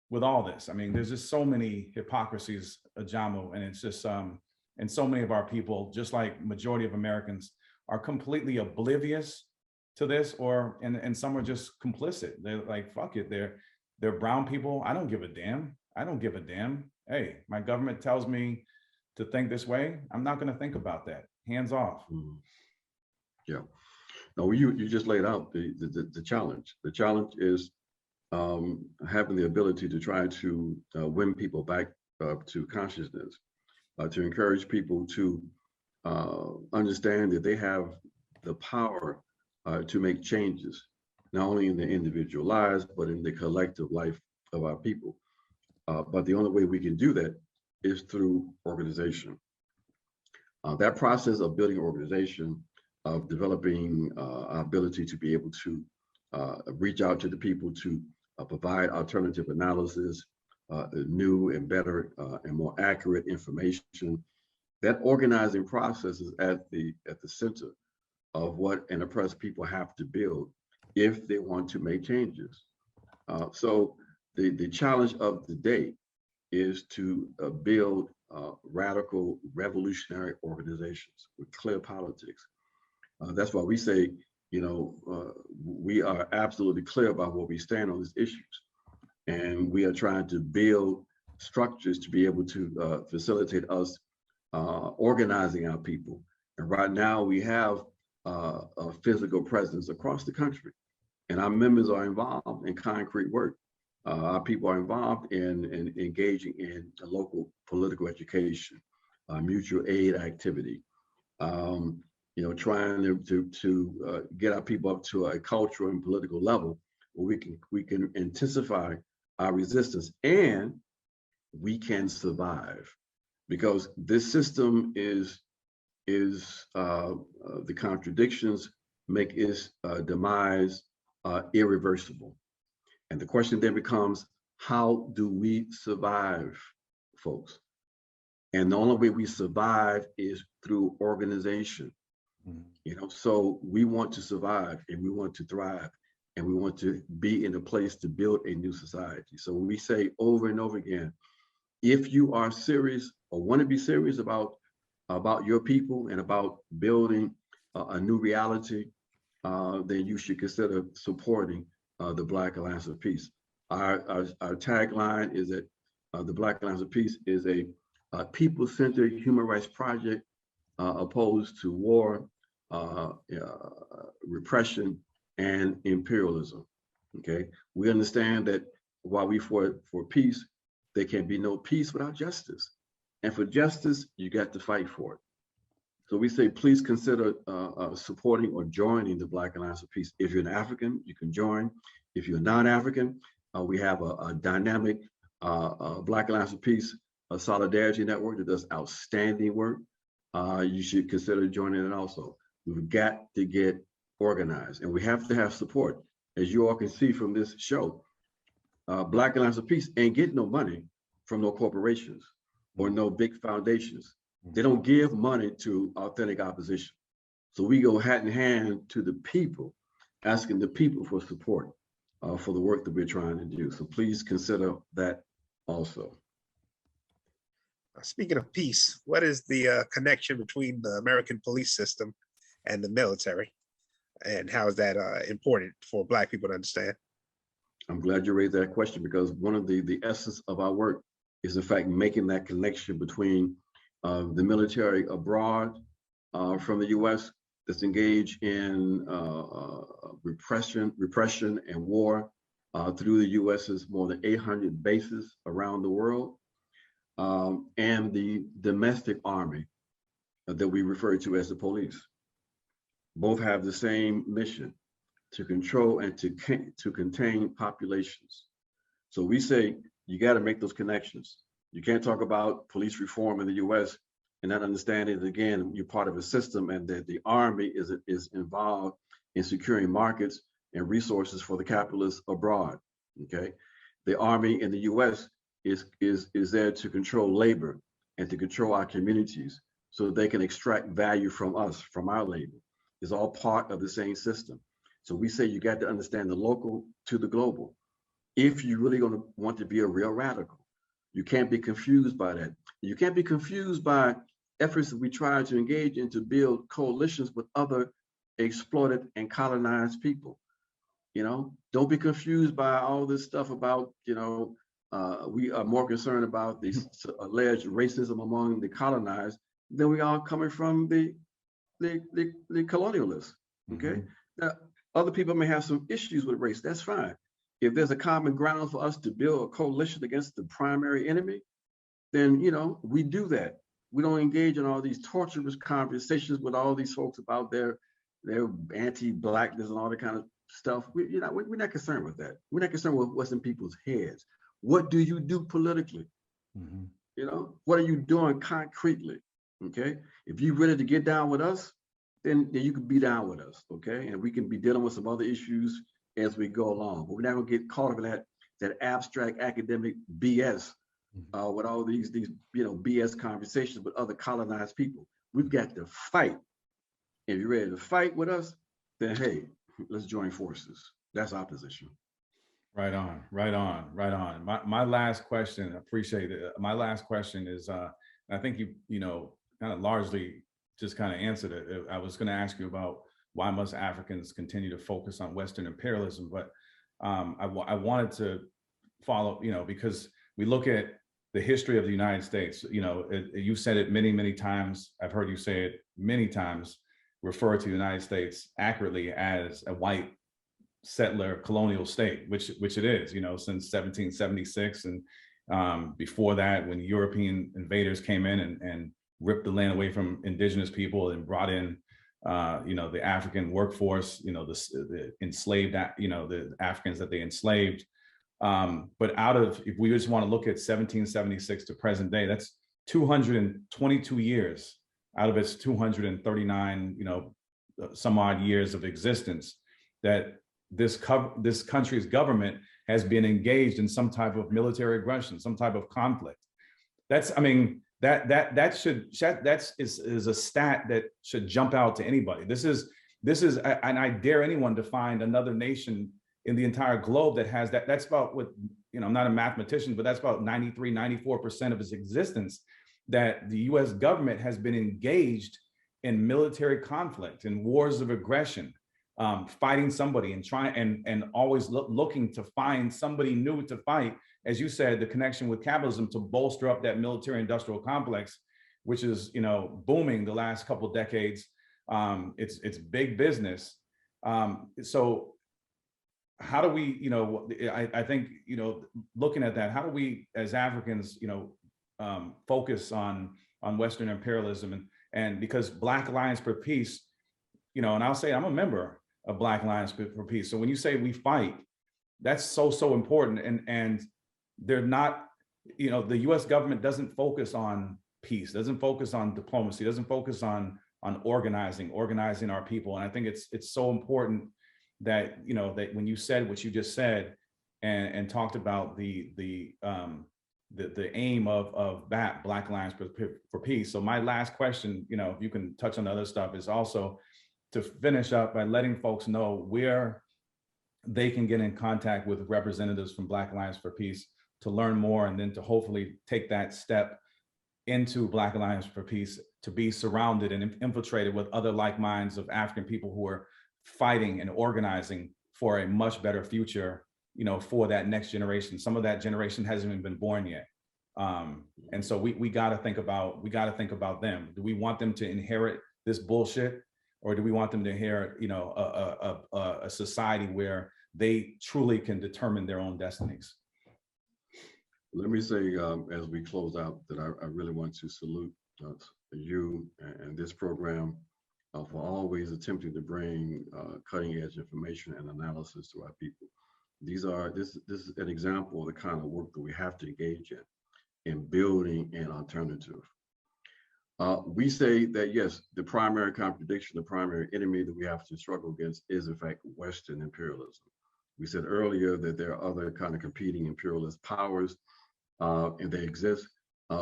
with all this? I mean, there's just so many hypocrisies, Ajamu, and it's just and so many of our people, just like majority of Americans, are completely oblivious to this, and some are just complicit. They're like, fuck it, they're brown people. I don't give a damn. I don't give a damn. Hey, my government tells me to think this way. I'm not going to think about that. Hands off. Mm-hmm. Yeah. No, you just laid out the challenge. The challenge is having the ability to try to win people back to consciousness, to encourage people to understand that they have the power to make changes, not only in their individual lives, but in the collective life of our people. But the only way we can do that is through organization. That process of building organization, of developing our ability to be able to reach out to the people, to provide alternative analysis, new and better and more accurate information. That organizing process is at the center of what an oppressed people have to build if they want to make changes. So the challenge of the day is to build radical revolutionary organizations with clear politics. That's why we say, we are absolutely clear about where we stand on these issues. And we are trying to build structures to be able to facilitate us organizing our people. And right now we have a physical presence across the country. And our members are involved in concrete work. Our people are involved in engaging in local political education, mutual aid activity, trying to get our people up to a cultural and political level where we can intensify our resistance and we can survive, because this system is the contradictions make its demise irreversible. And the question then becomes, how do we survive, folks? And the only way we survive is through organization. So we want to survive and we want to thrive and we want to be in a place to build a new society. So we say over and over again, if you are serious or want to be serious about your people and about building a new reality, then you should consider supporting the Black Alliance of Peace. Our tagline is that the Black Alliance of Peace is a people-centered human rights project opposed to war, repression, and imperialism. Okay, we understand that while we for peace, there can be no peace without justice, and for justice, you got to fight for it. So we say, please consider supporting or joining the Black Alliance of Peace. If you're an African, you can join. If you're non-African, we have a dynamic Black Alliance of Peace solidarity network that does outstanding work. You should consider joining it also. We've got to get organized and we have to have support. As you all can see from this show, Black Alliance of Peace ain't getting no money from no corporations or no big foundations. They don't give money to authentic opposition. So we go hat in hand to the people, asking the people for support for the work that we're trying to do. So please consider that also. Speaking of peace, what is the connection between the American police system and the military? And how is that important for Black people to understand? I'm glad you raised that question, because one of the essence of our work is in fact making that connection between the military abroad from the US that's engaged in repression and war through the US's more than 800 bases around the world, and the domestic army that we refer to as the police. Both have the same mission: to control and to contain populations. So we say you got to make those connections. You can't talk about police reform in the US and not understanding that, again, you're part of a system and that the army is involved in securing markets and resources for the capitalists abroad, okay? The army in the US is there to control labor and to control our communities so they can extract value from us, from our labor. It's all part of the same system. So we say you got to understand the local to the global. If you're really going to want to be a real radical, you can't be confused by that. You can't be confused by efforts that we try to engage in to build coalitions with other exploited and colonized people. Don't be confused by all this stuff about, we are more concerned about the alleged racism among the colonized than we are coming from the colonialists, okay? Now, other people may have some issues with race, that's fine. If there's a common ground for us to build a coalition against the primary enemy, then, we do that. We don't engage in all these torturous conversations with all these folks about their anti-Blackness and all that kind of stuff. We're not concerned with that. We're not concerned with what's in people's heads. What do you do politically? What are you doing concretely? Okay, if you're ready to get down with us, then you can be down with us, okay? And we can be dealing with some other issues as we go along. But we're not gonna get caught up in that abstract academic BS with all these BS conversations with other colonized people. We've got to fight If you're ready to fight with us, then hey, let's join forces. That's our position. Right on, right on, right on. My last question, I appreciate it. My last question is, I think you know, kind of largely just kind of answered it. I was going to ask you about why must Africans continue to focus on Western imperialism, but I wanted to follow, you know, because we look at the history of the United States. You know, you said it many, many times. I've heard you say it many times. Refer to the United States accurately as a white settler colonial state, which it is, you know, since 1776. And before that, when European invaders came in and ripped the land away from indigenous people and brought in, you know, the African workforce, you know, the enslaved, you know, the Africans that they enslaved. But out of, if we just want to look at 1776 to present day, that's 222 years out of its 239, you know, some odd years of existence, that this country's government has been engaged in some type of military aggression, some type of conflict. That's, I mean, that is a stat that should jump out to anybody. This is, and I dare anyone to find another nation in the entire globe that has that. That's about what, you know, I'm not a mathematician, but that's about 93, 94% of its existence, that the US government has been engaged in military conflict and wars of aggression, fighting somebody and trying and always looking to find somebody new to fight. As you said, the connection with capitalism to bolster up that military industrial complex, which is, you know, booming the last couple of decades. It's big business. So how do we, you know, I think, you know, looking at that, how do we as Africans, you know, focus on Western imperialism and because Black Alliance for Peace, you know, and I'll say I'm a member of Black Alliance for Peace. So when you say we fight, that's so important. And they're not, you know, the US government doesn't focus on peace, doesn't focus on diplomacy, doesn't focus on organizing our people. And I think it's so important that, you know, that when you said what you just said and talked about the aim of Black Alliance for Peace. So my last question, you know, if you can touch on the other stuff, is also to finish up by letting folks know where they can get in contact with representatives from Black Alliance for Peace to learn more, and then to hopefully take that step into Black Alliance for Peace, to be surrounded and infiltrated with other like minds of African people who are fighting and organizing for a much better future, you know, for that next generation. Some of that generation hasn't even been born yet. And so we got to think about them. Do we want them to inherit this bullshit, or do we want them to inherit, you know, a society where they truly can determine their own destinies? Let me say, as we close out, that I really want to salute you and this program for always attempting to bring cutting edge information and analysis to our people. This is an example of the kind of work that we have to engage in building an alternative. We say that, yes, the primary contradiction, the primary enemy that we have to struggle against is, in fact, Western imperialism. We said earlier that there are other kind of competing imperialist powers, and they exist.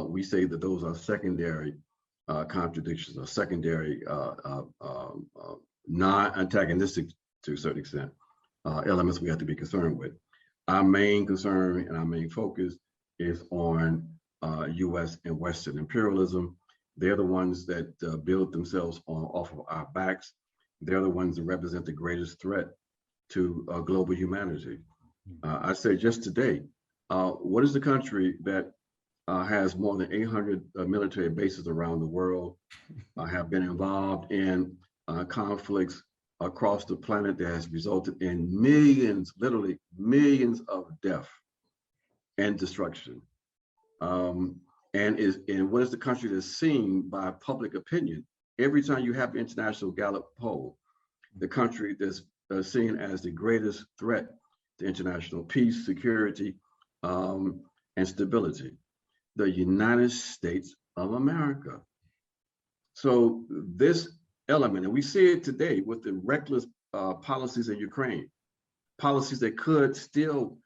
We say that those are secondary contradictions, or secondary non-antagonistic to a certain extent elements we have to be concerned with. Our main concern and our main focus is on US and Western imperialism. They're the ones that build themselves off of our backs. They're the ones that represent the greatest threat to global humanity. I say just today, what is the country that has more than 800 military bases around the world, have been involved in conflicts across the planet that has resulted in millions, literally millions of death and destruction? And what is the country that's seen by public opinion? Every time you have the International Gallup poll, the country that's seen as the greatest threat to international peace, security, and stability, the United States of America. So this element, and we see it today with the reckless policies in Ukraine, policies that could still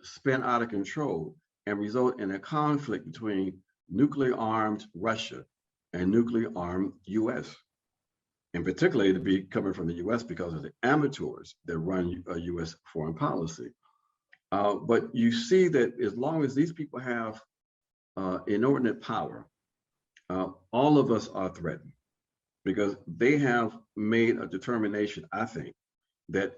spin out of control and result in a conflict between nuclear armed Russia and nuclear armed US. and particularly to be coming from the US because of the amateurs that run US foreign policy. But you see that as long as these people have inordinate power, all of us are threatened because they have made a determination, I think, that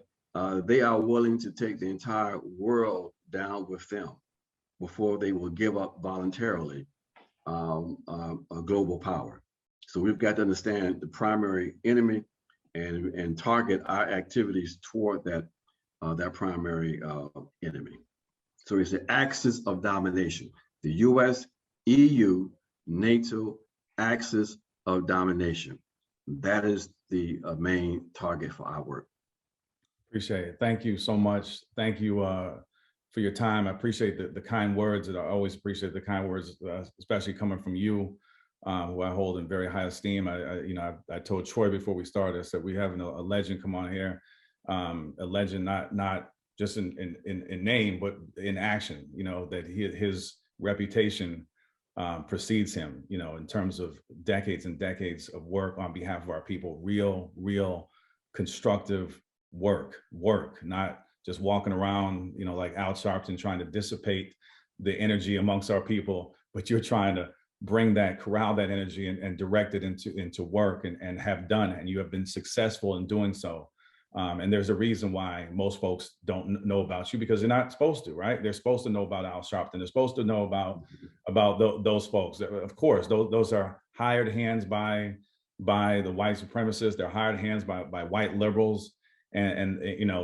they are willing to take the entire world down with them before they will give up voluntarily a global power. So we've got to understand the primary enemy and target our activities toward that primary enemy. So it's the axis of domination: the US, EU, NATO axis of domination. That is the main target for our work. Appreciate it. Thank you so much. Thank you for your time. I appreciate the kind words. And I always appreciate the kind words, especially coming from you, who I hold in very high esteem. I told Troy before we started, I said, we have a legend come on here, a legend not just in name, but in action, that his reputation precedes him, in terms of decades and decades of work on behalf of our people, real constructive work, not just walking around, like Al Sharpton trying to dissipate the energy amongst our people, but you're trying to corral that energy and direct it into work and have done, and you have been successful in doing so. And there's a reason why most folks don't know about you, because they're not supposed to, right? They're supposed to know about Al Sharpton. They're supposed to know about those folks. Of course, those are hired hands by the white supremacists. They're hired hands by white liberals, and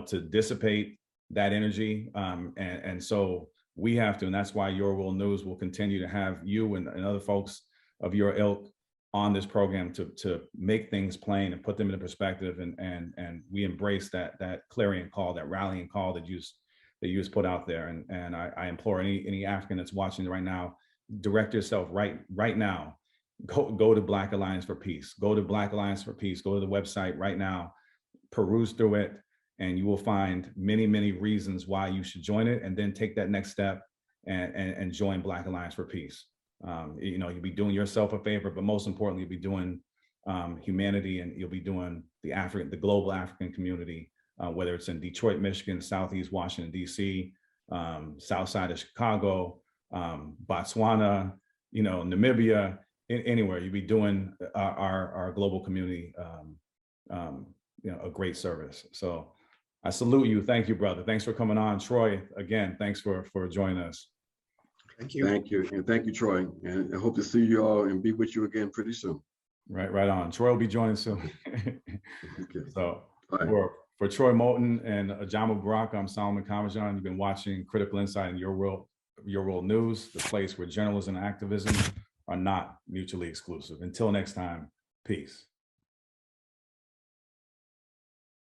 to dissipate that energy. And so we have to, and that's why UrWorld News will continue to have you and other folks of your ilk on this program to make things plain and put them into perspective. And we embrace that clarion call, that rallying call that you just put out there. And I implore any African that's watching right now, direct yourself right now. Go to Black Alliance for Peace. Go to Black Alliance for Peace. Go to the website right now, peruse through it, and you will find many reasons why you should join it, and then take that next step and join Black Alliance for Peace. You'll be doing yourself a favor, but most importantly, you'll be doing humanity, and you'll be doing the global African community, whether it's in Detroit, Michigan, Southeast Washington, DC, South side of Chicago, Botswana, Namibia, anywhere. You'll be doing our global community a great service. So I salute you. Thank you, brother. Thanks for coming on. Troy, again, thanks for joining us. Thank you. Thank you. And thank you, Troy. And I hope to see you all and be with you again pretty soon. Right on. Troy will be joining soon. Okay. So Right. for Troy Moten and Ajamu Baraka, I'm Solomon Commisiong. You've been watching Critical Insight in UrWorld News, the place where journalism and activism are not mutually exclusive. Until next time, peace.